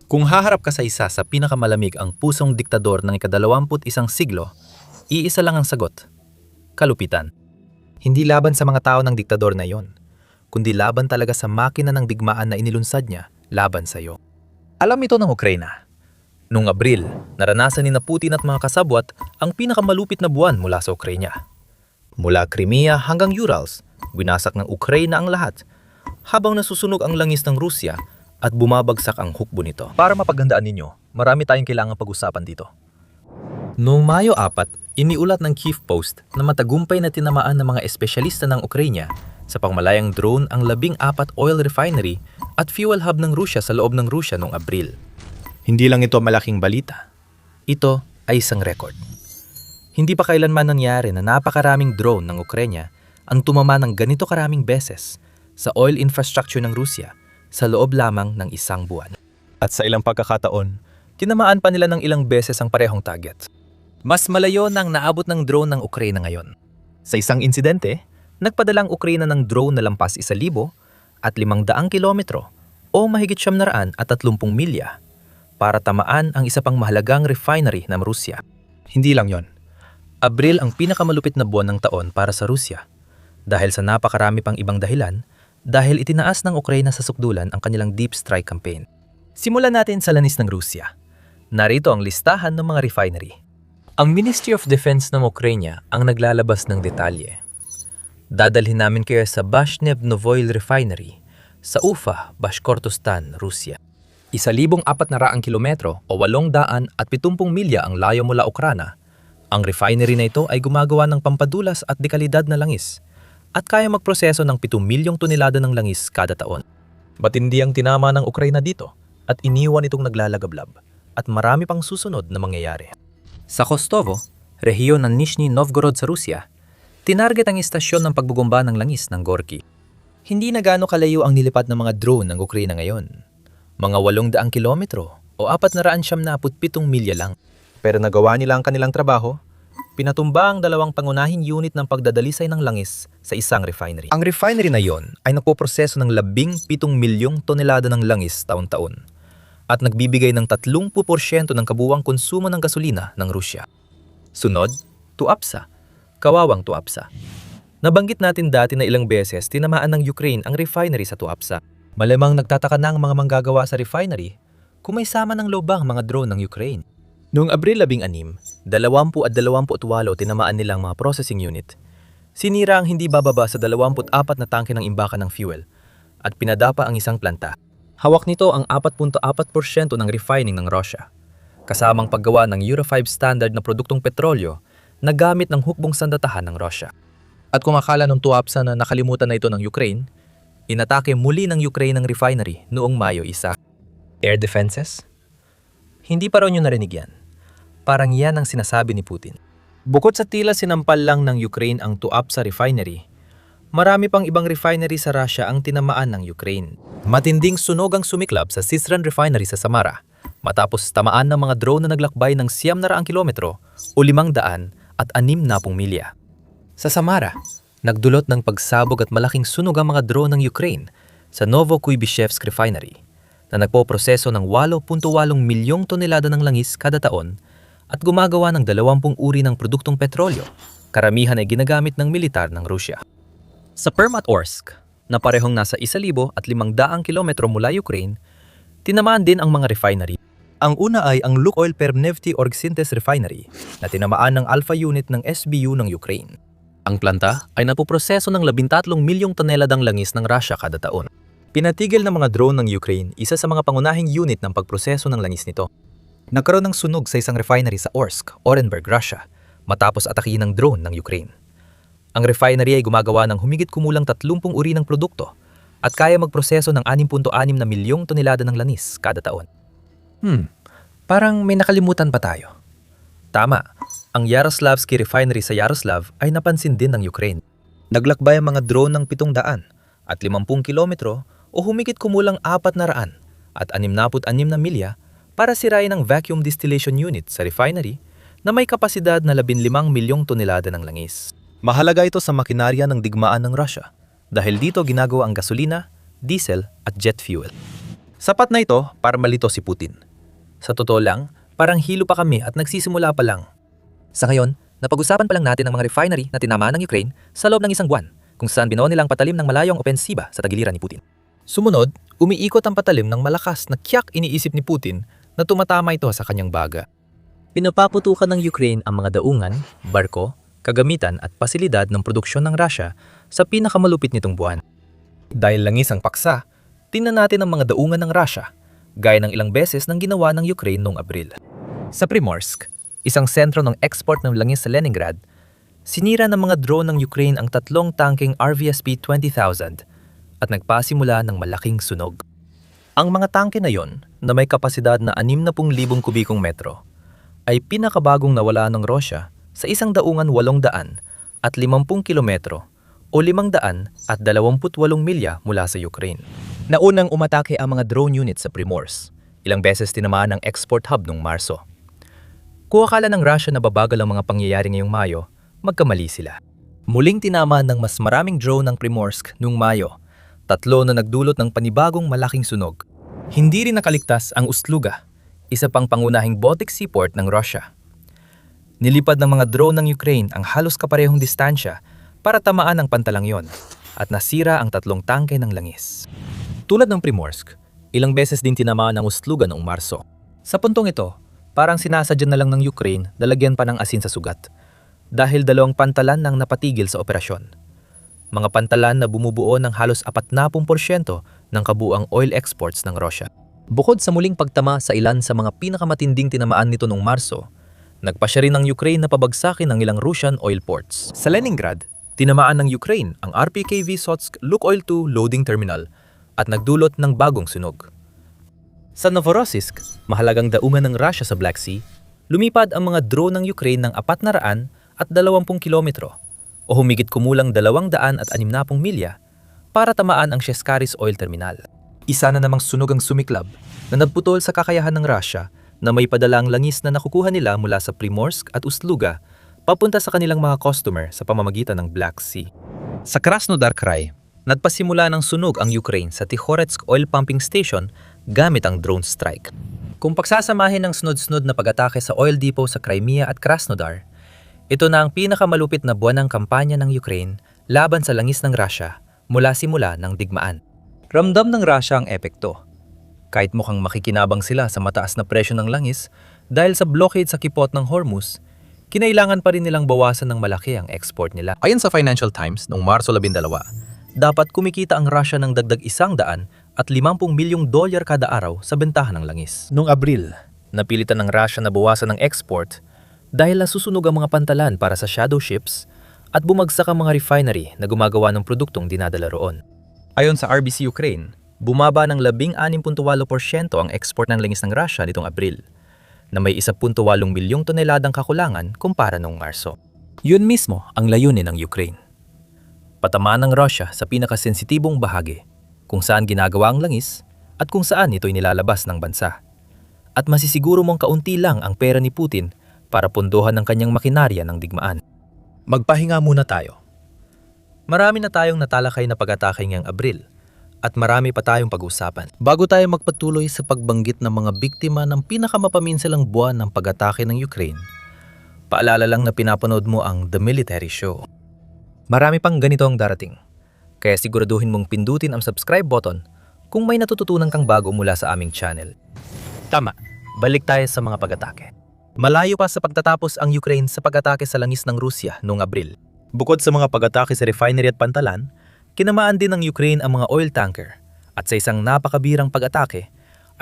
Kung haharap ka sa isa sa pinakamalamig ang pusong diktador ng ika-21 siglo, iisa lang ang sagot. Kalupitan. Hindi laban sa mga tao ng diktador na iyon, kundi laban talaga sa makina ng digmaan na inilunsad niya laban sa iyo. Alam ito ng Ukraina. Noong Abril, naranasan ni Putin at mga kasabwat ang pinakamalupit na buwan mula sa Ukraina. Mula Crimea hanggang Urals, winasak ng Ukraina ang lahat, habang nasusunog ang langis ng Rusya at bumabagsak ang hukbo nito. Para mapaghandaan ninyo, marami tayong kailangang pag-usapan dito. Noong Mayo 4, iniulat ng Kyiv Post na matagumpay na tinamaan ng mga espesyalista ng Ukraina sa pangmalayang drone ang 14 oil refinery at fuel hub ng Rusya sa loob ng Rusya noong Abril. Hindi lang ito malaking balita. Ito ay isang record. Hindi pa kailanman nangyari na napakaraming drone ng Ukraina ang tumama ng ganito karaming beses sa oil infrastructure ng Rusya sa loob lamang ng isang buwan. At sa ilang pagkakataon, tinamaan pa nila ng ilang beses ang parehong target. Mas malayo nang naabot ng drone ng Ukraina ngayon. Sa isang insidente, nagpadala ang Ukraina ng drone na lampas 1,000 at 500 kilometro o mahigit 730 milya para tamaan ang isa pang mahalagang refinery ng Rusya. Hindi lang yon. Abril ang pinakamalupit na buwan ng taon para sa Rusya dahil sa napakarami pang ibang dahilan dahil itinaas ng Ukraina sa sukdulan ang kanilang deep strike campaign. Simulan natin sa langis ng Rusya. Narito ang listahan ng mga refinery. Ang Ministry of Defense ng Ukraina ang naglalabas ng detalye. Dadalhin namin kayo sa Bashnev Novoil Refinery sa Ufa, Bashkortostan, Rusya. 1,400 kilometro o 870 milya ang layo mula Ukraina. Ang refinery na ito ay gumagawa ng pampadulas at dekalidad na langis at kaya magproseso ng 7 milyong tonelada ng langis kada taon. Matindi ang tinama ng Ukraina dito at iniwan itong naglalagablab at marami pang susunod na mangyayari. Sa Kostovo, rehiyon ng Nizhny Novgorod sa Rusya, tinarget ang istasyon ng pagbubomba ng langis ng Gorky. Hindi na gaano kalayo ang nilipad ng mga drone ng Ukraina ngayon. Mga 800 kilometro o 477 milya lang. Pero nagawa nila ang kanilang trabaho. Pinatumba ang 2 pangunahing unit ng pagdadalisay ng langis sa isang refinery. Ang refinery na yon ay nagpoproseso ng 17 milyong tonelada ng langis taon-taon at nagbibigay ng 30% ng kabuuang konsumo ng gasolina ng Rusya. Sunod, Tuapsa. Kawawang Tuapsa. Nabanggit natin dati na ilang beses tinamaan ng Ukraine ang refinery sa Tuapsa. Malamang nagtataka na ang mga manggagawa sa refinery kung may sama ng lobang mga drone ng Ukraine. Noong Abril 16, 20 at 28 tinamaan nilang mga processing unit. Sinira ang hindi bababa sa 24 na tangke ng imbakan ng fuel at pinadapa ang isang planta. Hawak nito ang 4.4% ng refining ng Russia, kasamang paggawa ng Euro 5 standard na produktong petrolyo na gamit ng hukbong sandatahan ng Russia. At kung akala ng Tuapsa na nakalimutan na ito ng Ukraine, inatake muli ng Ukraine ang refinery noong Mayo 1. Air defenses? Hindi pa raw nyo narinig yan. Parang yan ang sinasabi ni Putin. Bukod sa tila sinampal lang ng Ukraine ang Tuapsa refinery, marami pang ibang refinery sa Russia ang tinamaan ng Ukraine. Matinding sunog ang sumiklab sa Syzran refinery sa Samara matapos tamaan ng mga drone na naglakbay ng 700 kilometro o 500 at 60 milya. Sa Samara, nagdulot ng pagsabog at malaking sunog ang mga drone ng Ukraine sa Novokuybishevsk refinery na nagpoproseso ng 8.8 milyong tonelada ng langis kada taon at gumagawa ng 20 uri ng produktong petrolyo, karamihan ay ginagamit ng militar ng Rusya. Sa Perm at Orsk, na parehong nasa 1,500 kilometro mula Ukraine, tinamaan din ang mga refinery. Ang una ay ang Lukoil Permnefty Orgsynthes Refinery na tinamaan ng Alpha Unit ng SBU ng Ukraine. Ang planta ay napoproseso ng 13 milyong toneladang langis ng Russia kada taon. Pinatigil ng mga drone ng Ukraine isa sa mga pangunahing unit ng pagproseso ng langis nito. Nagkaroon ng sunog sa isang refinery sa Orsk, Orenburg, Russia, matapos atakihin ng drone ng Ukraine. Ang refinery ay gumagawa ng humigit kumulang 30 uri ng produkto at kaya magproseso ng 6.6 na milyong tonelada ng langis kada taon. Parang may nakalimutan pa tayo. Tama, ang Yaroslavsky refinery sa Yaroslav ay napansin din ng Ukraine. Naglakbay ang mga drone ng 700 at 50 kilometro o humigit kumulang 400 at 66 na milya para sirain ang vacuum distillation unit sa refinery na may kapasidad na 15 milyong tonelada ng langis. Mahalaga ito sa makinarya ng digmaan ng Russia dahil dito ginagawa ang gasolina, diesel at jet fuel. Sapat na ito para malito si Putin. Sa totoo lang, parang hilo pa kami at nagsisimula pa lang. Sa ngayon, napag-usapan pa lang natin ang mga refinery na tinamaan ng Ukraine sa loob ng isang buwan, kung saan binuo nilang patalim ng malayong opensiba sa tagiliran ni Putin. Sumunod, umiikot ang patalim ng malakas na kiyak iniisip ni Putin na tumatama ito sa kanyang baga. Pinapaputukan ng Ukraine ang mga daungan, barko, kagamitan at pasilidad ng produksyon ng Russia sa pinakamalupit nitong buwan. Dahil langis ang paksa, tingnan natin ang mga daungan ng Russia, gaya ng ilang beses ng ginawa ng Ukraine noong Abril. Sa Primorsk, isang sentro ng export ng langis sa Leningrad, sinira ng mga drone ng Ukraine ang 3 tangking RVSP 20,000 at nagpasimula ng malaking sunog. Ang mga tangke na yon, na may kapasidad na 60,000 kubikong metro, ay pinakabagong nawala ng Russia sa isang daungan 800 at 50 kilometro o 500 at 28 milya mula sa Ukraine. Naunang umatake ang mga drone units sa Primorsk, ilang beses tinamaan ng export hub noong Marso. Kung akala ng Russia na babagal ang mga pangyayari ngayong Mayo, magkamali sila. Muling tinama ng mas maraming drone ng Primorsk noong Mayo, 3 na nagdulot ng panibagong malaking sunog. Hindi rin nakaligtas ang Ust-Luga, isa pang pangunahing Baltic seaport ng Russia. Nilipad ng mga drone ng Ukraine ang halos kaparehong distansya para tamaan ang pantalang yon at nasira ang 3 tangke ng langis. Tulad ng Primorsk, ilang beses din tinamaan ng Ust-Luga noong Marso. Sa puntong ito, parang sinasadya na lang ng Ukraine na lagyan pa ng asin sa sugat dahil 2 pantalan nang napatigil sa operasyon. Mga pantalan na bumubuo ng halos 40% ng kabuuang oil exports ng Russia. Bukod sa muling pagtama sa ilan sa mga pinakamatinding tinamaan nito noong Marso, nagpasya rin ng Ukraine na pabagsakin ang ilang Russian oil ports. Sa Leningrad, tinamaan ng Ukraine ang RPK Vysotsk Lukoil 2 loading terminal at nagdulot ng bagong sunog. Sa Novorossiysk, mahalagang daungan ng Russia sa Black Sea, lumipad ang mga drone ng Ukraine ng 400 at 20 kilometro o humigit kumulang 200 at 60 milya para tamaan ang Sheskaris Oil Terminal. Isa na namang sunog ang sumiklab na nagputol sa kakayahan ng Russia na may padala ang langis na nakukuha nila mula sa Primorsk at Ust-Luga papunta sa kanilang mga customer sa pamamagitan ng Black Sea. Sa Krasnodar Krai, nagpasimula ng sunog ang Ukraine sa Tikhoretsk Oil Pumping Station gamit ang drone strike. Kung pagsasamahin ng sunod-sunod na pag-atake sa oil depot sa Crimea at Krasnodar, ito na ang pinakamalupit na buwan ng kampanya ng Ukraine laban sa langis ng Russia mula simula ng digmaan. Ramdam ng Russia ang epekto. Kahit mukhang makikinabang sila sa mataas na presyo ng langis dahil sa blockade sa kipot ng Hormuz, kinailangan pa rin nilang bawasan ng malaki ang export nila. Ayon sa Financial Times noong Marso 12, dapat kumikita ang Russia ng dagdag $150 milyong kada araw sa bentahan ng langis. Noong Abril, napilitan ng Russia na bawasan ang export dahil nasusunog ang mga pantalan para sa shadow ships at bumagsak ang mga refinery na gumagawa ng produktong dinadala roon. Ayon sa RBC Ukraine, bumaba ng 16.8% ang export ng langis ng Russia nitong Abril, na may 1.8 milyong toneladang kakulangan kumpara noong Marso. Yun mismo ang layunin ng Ukraine. Patamaan ng Russia sa pinakasensitibong bahagi, kung saan ginagawa ang langis at kung saan ito'y nilalabas ng bansa. At masisiguro mong kaunti lang ang pera ni Putin para punduhan ng kanyang makinarya ng digmaan. Magpahinga muna tayo. Marami na tayong natalakay na pag-atake ngayong Abril at marami pa tayong pag-usapan. Bago tayo magpatuloy sa pagbanggit ng mga biktima ng pinakamapaminsalang buwan ng pag-atake ng Ukraine, paalala lang na pinapanood mo ang The Military Show. Marami pang ganito ang darating, kaya siguraduhin mong pindutin ang subscribe button kung may natututunan kang bago mula sa aming channel. Tama, balik tayo sa mga pag-atake. Malayo pa sa pagtatapos ang Ukraine sa pag-atake sa langis ng Rusya noong Abril. Bukod sa mga pag-atake sa refinery at pantalan, kinamaan din ng Ukraine ang mga oil tanker at sa isang napakabirang pag-atake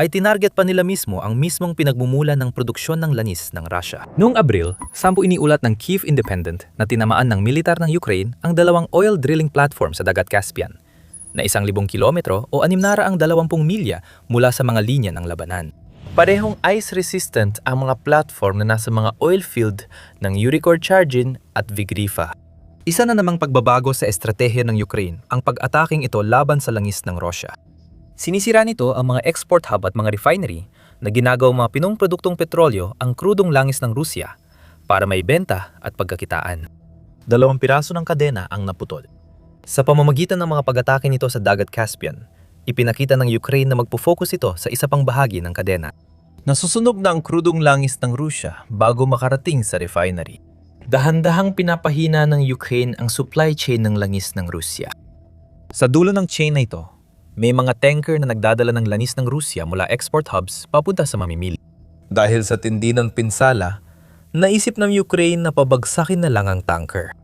ay tinarget pa nila mismo ang mismong pinagmumulan ng produksyon ng langis ng Russia. Noong Abril, 10 iniulat ng Kyiv Independent na tinamaan ng militar ng Ukraine ang 2 oil drilling platform sa Dagat Caspian na 1,000 kilometro o 620 milya mula sa mga linya ng labanan. Parehong ice-resistant ang mga platform na nasa mga oil field ng Yurikor Chargin at Vigrifa. Isa na namang pagbabago sa estratehiya ng Ukraine ang pag-ataking ito laban sa langis ng Russia. Sinisira nito ang mga export hub at mga refinery na ginagawang mga pinong produktong petrolyo ang krudong langis ng Rusya para may benta at pagkakitaan. 2 piraso ng kadena ang naputol. Sa pamamagitan ng mga pag-atake nito sa Dagat Caspian, Ipinakita ng Ukraine na magpo-focus ito sa isa pang bahagi ng kadena. Nasusunog na ang krudong langis ng Rusya bago makarating sa refinery. Dahan-dahang pinapahina ng Ukraine ang supply chain ng langis ng Rusya. Sa dulo ng chain na ito, may mga tanker na nagdadala ng langis ng Rusya mula export hubs papunta sa mamimili. Dahil sa tindi ng pinsala, naisip ng Ukraine na pabagsakin na lang ang tanker.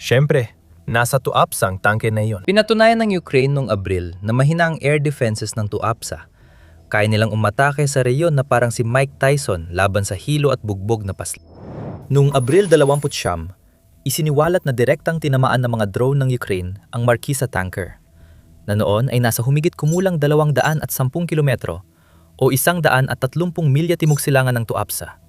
Siyempre, nasa Tuapsa ang tangke na iyon. Pinatunayan ng Ukraine noong Abril na mahina ang air defenses ng Tuapsa. Kaya nilang umatake sa reyon na parang si Mike Tyson laban sa hilo at bugbog na pasli. Noong Abril 29, isiniwalat na direktang tinamaan ng mga drone ng Ukraine ang Markisa tanker, na noon ay nasa humigit kumulang 210 kilometro o 130 milya timog silangan ng Tuapsa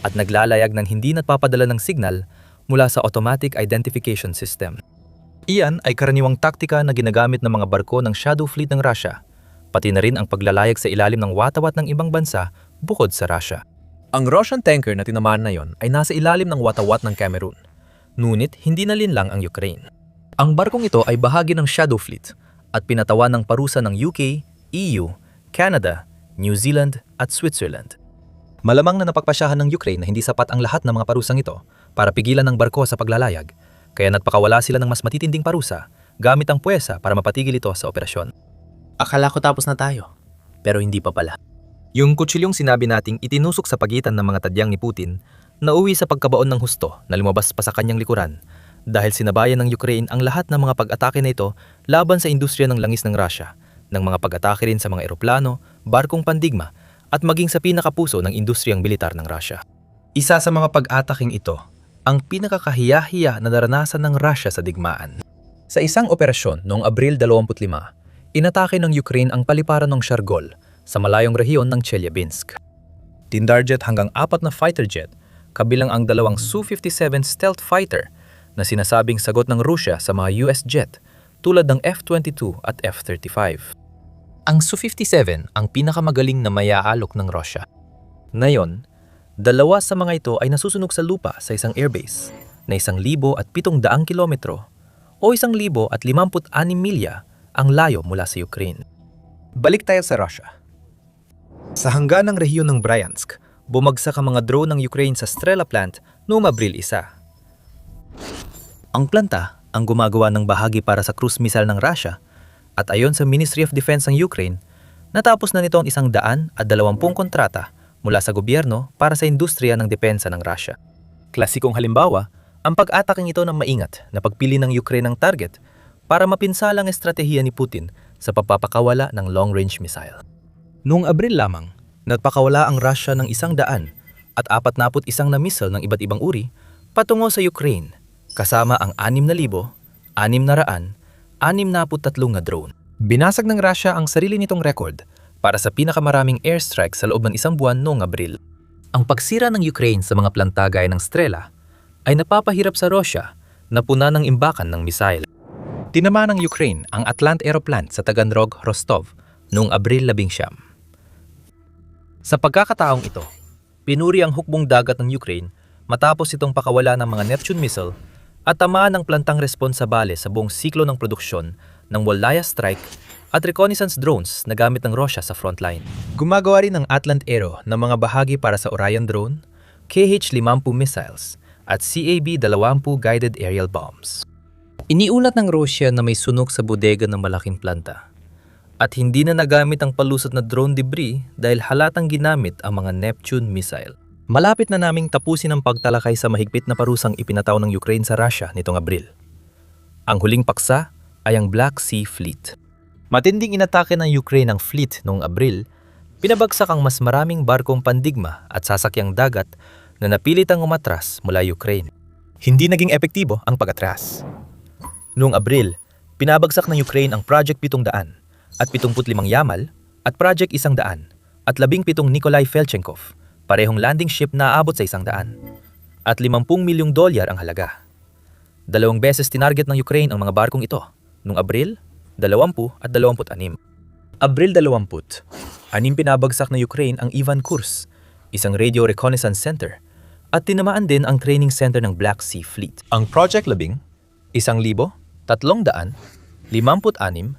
at naglalayag ng hindi napapadala ng signal mula sa automatic identification system. Iyan ay karaniwang taktika na ginagamit ng mga barko ng Shadow Fleet ng Russia, pati na rin ang paglalayag sa ilalim ng watawat ng ibang bansa bukod sa Russia. Ang Russian tanker na tinamaan na yon ay nasa ilalim ng watawat ng Cameroon, ngunit hindi nalinlang ang Ukraine. Ang barkong ito ay bahagi ng Shadow Fleet at pinatawan ng parusa ng UK, EU, Canada, New Zealand at Switzerland. Malamang na napagpasyahan ng Ukraine na hindi sapat ang lahat ng mga parusang ito para pigilan ng barko sa paglalayag, kaya nagpakawala sila ng mas matitinding parusa gamit ang puwersa para mapatigil ito sa operasyon. Akala ko tapos na tayo, pero hindi pa pala. Yung kutsilyong sinabi nating itinusok sa pagitan ng mga tadyang ni Putin, nauwi sa pagkabaon ng husto na lumabas pa sa kanyang likuran dahil sinabayan ng Ukraine ang lahat ng mga pag-atake na ito laban sa industriya ng langis ng Russia, ng mga pag-atake rin sa mga eroplano, barkong pandigma, at maging sa pinakapuso ng industriyang militar ng Russia. Isa sa mga pag-ataking ito, ang pinakakahiya-hiya na naranasan ng Russia sa digmaan. Sa isang operasyon noong Abril 25, inatake ng Ukraine ang paliparan ng Shargol sa malayong rehiyon ng Chelyabinsk. Tindarjet hanggang 4 na fighter jet, kabilang ang 2 Su-57 stealth fighter na sinasabing sagot ng Rusya sa mga US jet tulad ng F-22 at F-35. Ang Su-57 ang pinakamagaling na mayaalok ng Rusya. Ngayon, 2 sa mga ito ay nasusunog sa lupa sa isang airbase na 1,700 kilometro o 1,056 milya ang layo mula sa Ukraine. Balik tayo sa Russia. Sa hangganang rehiyon ng Bryansk, bumagsak ang mga drone ng Ukraine sa Strela plant noong Abril 1. Ang planta ang gumagawa ng bahagi para sa cruise missile ng Russia at ayon sa Ministry of Defense ng Ukraine, natapos na nito ang 120 kontrata mula sa gobyerno para sa industriya ng depensa ng Russia. Klasikong halimbawa, ang pag-ataking ito ng maingat na pagpili ng Ukraine ng target para mapinsalang estratehiya ni Putin sa pagpapakawala ng long-range missile. Noong Abril lamang, nagpakawala ang Russia ng 100 at 41 na missile ng iba't ibang uri patungo sa Ukraine, kasama ang 6,663 na drone. Binasag ng Russia ang sarili nitong record para sa pinakamaraming airstrike sa loob ng isang buwan noong Abril. Ang pagsira ng Ukraine sa mga planta gaya ng Strela ay napapahirap sa Russia na puna ng imbakan ng missile. Tinama ng Ukraine ang Atlant Aeroplant sa Taganrog, Rostov noong Abril 11. Sa pagkakataong ito, pinuri ang hukbong dagat ng Ukraine matapos itong pakawala ng mga Neptune missile at tamaan ng plantang responsabale sa buong siklo ng produksyon ng Volaya Strike at reconnaissance drones na gamit ng Russia sa frontline. Gumagawa rin ng Atlant Aero ng mga bahagi para sa Orion drone, KH-50 missiles at CAB-20 guided aerial bombs. Iniulat ng Russia na may sunog sa bodega ng malaking planta at hindi na nagamit ang palusot na drone debris dahil halatang ginamit ang mga Neptune missile. Malapit na naming tapusin ang pagtalakay sa mahigpit na parusang ipinataw ng Ukraine sa Russia nitong Abril. Ang huling paksa ay ang Black Sea Fleet. Matinding inatake ng Ukraine ang fleet noong Abril, pinabagsak ang mas maraming barkong pandigma at sasakyang dagat na napilitang umatras mula Ukraine. Hindi naging epektibo ang pag-atras. Noong Abril, pinabagsak ng Ukraine ang Project 700 at 75 Yamal at Project 100 at 17 Nikolai Felchenkov, parehong landing ship na aabot sa 100 at $50 milyong ang halaga. 2 beses tinarget ng Ukraine ang mga barkong ito, noong Abril, 20 at 26. Abril 20, pinabagsak ng Ukraine ang Ivan Kurs, isang radio reconnaissance center, at tinamaan din ang training center ng Black Sea Fleet. Ang Project 10, 1,356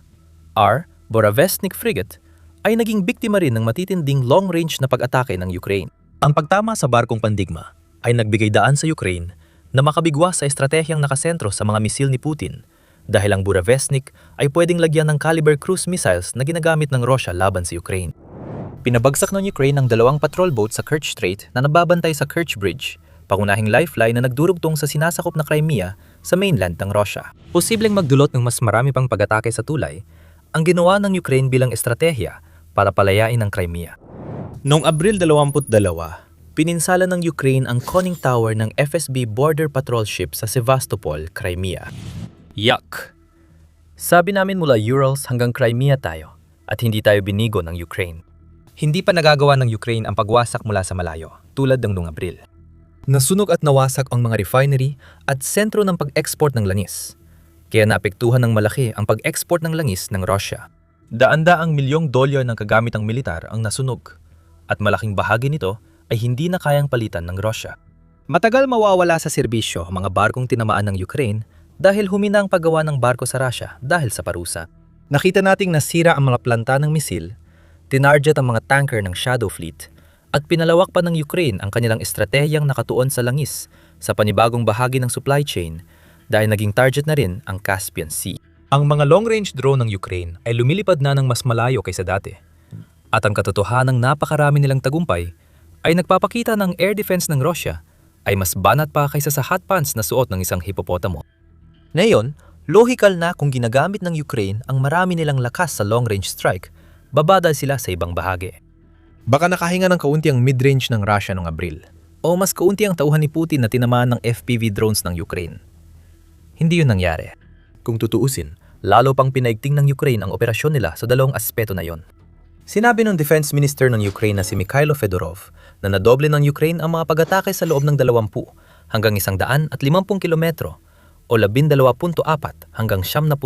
R. Borovesnik frigate ay naging biktima rin ng matitinding long-range na pag-atake ng Ukraine. Ang pagtama sa barkong Pandigma ay nagbigay daan sa Ukraine na makabigwa sa estratehiyang nakasentro sa mga misil ni Putin dahil ang Borovesnik ay pwedeng lagyan ng caliber cruise missiles na ginagamit ng Russia laban sa Ukraine. Pinabagsak ng Ukraine ang 2 patrol boat sa Kerch Strait na nagbabantay sa Kerch Bridge, pangunahing lifeline na nagdurugtong sa sinasakop na Crimea sa mainland ng Russia. Posibleng magdulot ng mas marami pang pag-atake sa tulay ang ginawa ng Ukraine bilang estratehiya para palayain ang Crimea. Noong Abril 22, pininsala ng Ukraine ang conning tower ng FSB border patrol ship sa Sevastopol, Crimea. Yuck! Sabi namin mula Urals hanggang Crimea tayo at hindi tayo binigo ng Ukraine. Hindi pa nagagawa ng Ukraine ang pagwasak mula sa malayo, tulad ng noong Abril. Nasunog at nawasak ang mga refinery at sentro ng pag-export ng langis. Kaya naapektuhan ng malaki ang pag-export ng langis ng Russia. Daan-daang milyong dolyar ng kagamitang militar ang nasunog at malaking bahagi nito ay hindi na kayang palitan ng Russia. Matagal mawawala sa serbisyo ang mga barkong tinamaan ng Ukraine dahil humina ang paggawa ng barko sa Russia dahil sa parusa. Nakita nating nasira ang mga planta ng misil, tinarget ang mga tanker ng Shadow Fleet, at pinalawak pa ng Ukraine ang kanilang estratehiyang nakatuon sa langis sa panibagong bahagi ng supply chain dahil naging target na rin ang Caspian Sea. Ang mga long-range drone ng Ukraine ay lumilipad na ng mas malayo kaysa dati. At ang katotohanang napakarami nilang tagumpay ay nagpapakita ng air defense ng Russia ay mas banat pa kaysa sa hot pants na suot ng isang hipopotamo. Ngayon, logical na kung ginagamit ng Ukraine ang marami nilang lakas sa long-range strike, babadal sila sa ibang bahagi. Baka nakahinga ng kaunti ang mid-range ng Russia noong Abril, o mas kaunti ang tauhan ni Putin na tinamaan ng FPV drones ng Ukraine. Hindi yun nangyari. Kung tutuusin, lalo pang pinaigting ng Ukraine ang operasyon nila sa 2 aspeto na yon. Sinabi ng Defense Minister ng Ukraine na si Mikhailo Fedorov na nadoble ng Ukraine ang mga pag-atake sa loob ng 20 hanggang 150 kilometro o 12.4 hanggang 73.2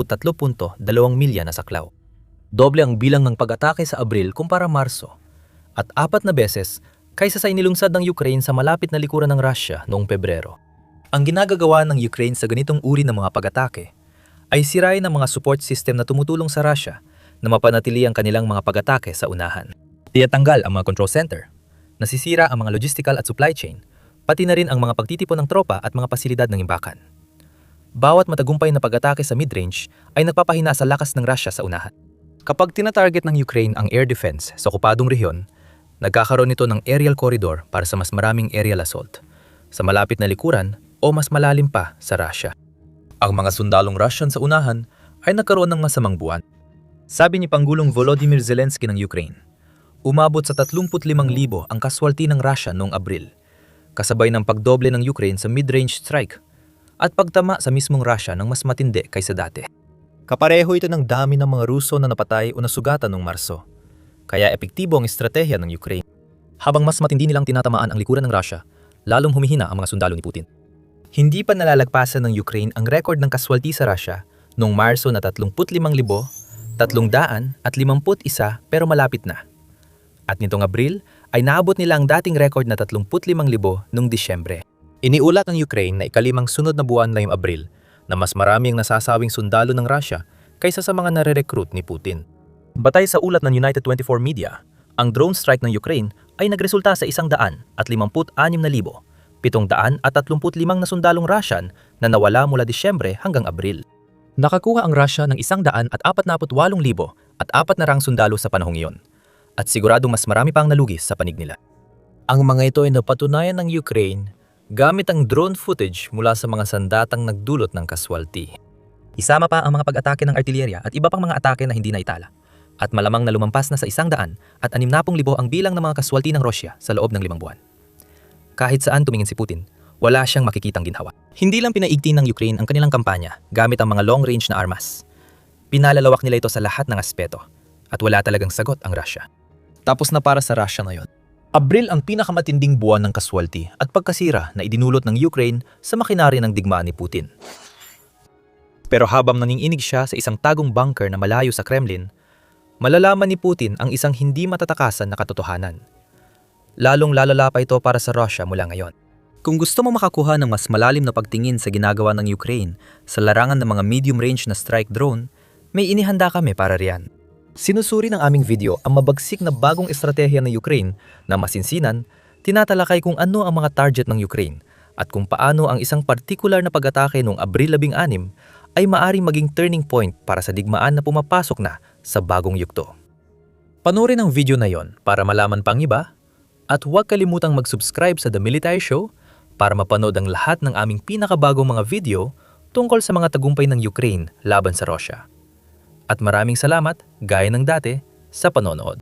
milya na saklaw. Doble ang bilang ng pag-atake sa Abril kumpara Marso at 4 na beses kaysa sa inilungsad ng Ukraine sa malapit na likuran ng Russia noong Pebrero. Ang ginagagawa ng Ukraine sa ganitong uri ng mga pag-atake ay sirain ang mga support system na tumutulong sa Russia na mapanatili ang kanilang mga pag-atake sa unahan. Tinatanggal ang mga control center, nasisira ang mga logistical at supply chain, pati na rin ang mga pagtitipon ng tropa at mga pasilidad ng imbakan. Bawat matagumpay na pag-atake sa mid-range ay nagpapahina sa lakas ng Russia sa unahan. Kapag tinatarget ng Ukraine ang air defense sa okupadong rehiyon, nagkakaroon ito ng aerial corridor para sa mas maraming aerial assault, sa malapit na likuran o mas malalim pa sa Russia. Ang mga sundalong Russian sa unahan ay nagkaroon ng masamang buwan. Sabi ni Pangulong Volodymyr Zelensky ng Ukraine, umabot sa 35,000 ang kaswalti ng Russia noong Abril, kasabay ng pagdoble ng Ukraine sa mid-range strike at pagtama sa mismong Russia ng mas matindi kaysa dati. Kapareho ito ng dami ng mga Ruso na napatay o nasugatan noong Marso, kaya epektibo ang estratehiya ng Ukraine. Habang mas matindi nilang tinatamaan ang likuran ng Russia, lalong humihina ang mga sundalo ni Putin. Hindi pa nalalagpasan ng Ukraine ang record ng kaswalti sa Russia noong Marso na 35,351 pero malapit na. At nitong Abril ay naabot nila ang dating record na 35,000 noong Disyembre. Iniulat ng Ukraine na ikalimang sunod na buwan na yung Abril na mas marami ang nasasawing sundalo ng Russia kaysa sa mga nare-recruit ni Putin. Batay sa ulat ng United 24 Media, ang drone strike ng Ukraine ay nagresulta sa 156,735 na sundalong Russian na nawala mula Disyembre hanggang Abril. Nakakuha ang Russia ng 148,000 at 4 na rang sundalo sa panahong iyon, at siguradong mas marami pang nalugis sa panig nila. Ang mga ito ay napatunayan ng Ukraine gamit ang drone footage mula sa mga sandatang nagdulot ng kaswalti. Isama pa ang mga pag-atake ng artillerya at iba pang mga atake na hindi naitala, at malamang na lumampas na sa 160,000 ang bilang ng mga kaswalti ng Russia sa loob ng 5 buwan. Kahit saan tumingin si Putin, wala siyang makikitang ginhawa. Hindi lang pinaigting ng Ukraine ang kanilang kampanya gamit ang mga long-range na armas. Pinalalawak nila ito sa lahat ng aspeto, at wala talagang sagot ang Russia. Tapos na para sa Russia ngayon. Abril ang pinakamatinding buwan ng kaswalti at pagkasira na idinulot ng Ukraine sa makinarya ng digmaan ni Putin. Pero habang nanginginig siya sa isang tagong bunker na malayo sa Kremlin, malalaman ni Putin ang isang hindi matatakasan na katotohanan. Lalong lalala pa ito para sa Russia mula ngayon. Kung gusto mo makakuha ng mas malalim na pagtingin sa ginagawa ng Ukraine sa larangan ng mga medium-range na strike drone, may inihanda kami para riyan. Sinusuri ng aming video ang mabagsik na bagong estratehiya ng Ukraine na masinsinan, tinatalakay kung ano ang mga target ng Ukraine at kung paano ang isang partikular na pag-atake noong Abril 16 ay maaring maging turning point para sa digmaan na pumapasok na sa bagong yugto. Panoorin ang video na yon para malaman pang iba at huwag kalimutang mag-subscribe sa The Military Show para mapanood ang lahat ng aming pinakabagong mga video tungkol sa mga tagumpay ng Ukraine laban sa Russia. At maraming salamat, gaya ng dati, sa panonood.